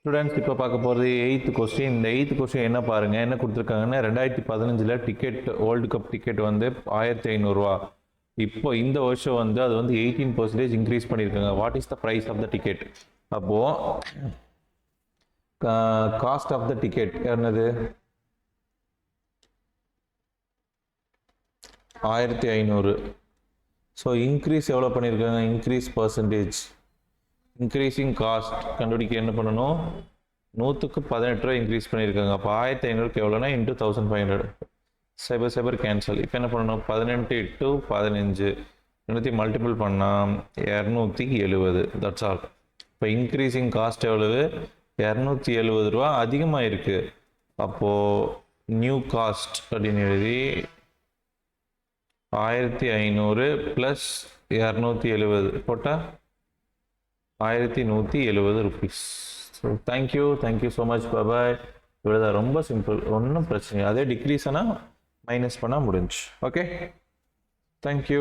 Students இப்போ பார்க்க போகிறது 8th கொஸ்டின். இந்த 8th கொஸ்டின் என்ன பாருங்கள், என்ன கொடுத்துருக்காங்கன்னா 2015 டிக்கெட் வேர்ல்டு கப் டிக்கெட் வந்து 1500 ரூபா. இப்போ இந்த வருஷம் வந்து அது வந்து 18% இன்க்ரீஸ் பண்ணியிருக்காங்க. What is the price of the ticket? அப்போது காஸ்ட் ஆஃப் த டிக்கெட் என்னது? 1500. ஸோ இன்க்ரீஸ் எவ்வளோ பண்ணியிருக்காங்க? இன்க்ரீஸ் பர்சன்டேஜ், இன்க்ரீஸிங் காஸ்ட் கண்டுபிடிக்க என்ன பண்ணணும்? 100க்கு 18 ரூபா இன்க்ரீஸ் பண்ணியிருக்காங்க. அப்போ 1500க்கு எவ்வளோனா இன்ட்டு 1500. சைபர் கேன்சல். இப்போ என்ன பண்ணணும்? 18 × 15 200 மல்டிபிள் பண்ணால் 270. That's all. இப்போ இன்க்ரீஸிங் காஸ்ட் எவ்வளவு? 270 ரூபா அதிகமாக இருக்குது. அப்போது நியூ காஸ்ட் அப்படின்னு எழுதி 1500 ப்ளஸ் 270 போட்டால் 1170 rupees. So thank you so much. Bye. இவ்வளோதான், ரொம்ப சிம்பிள், ஒன்றும் பிரச்சனை. அதே டிக்ரீஸ் ஆனால் மைனஸ் பண்ணால் முடிஞ்சு. Okay, thank you.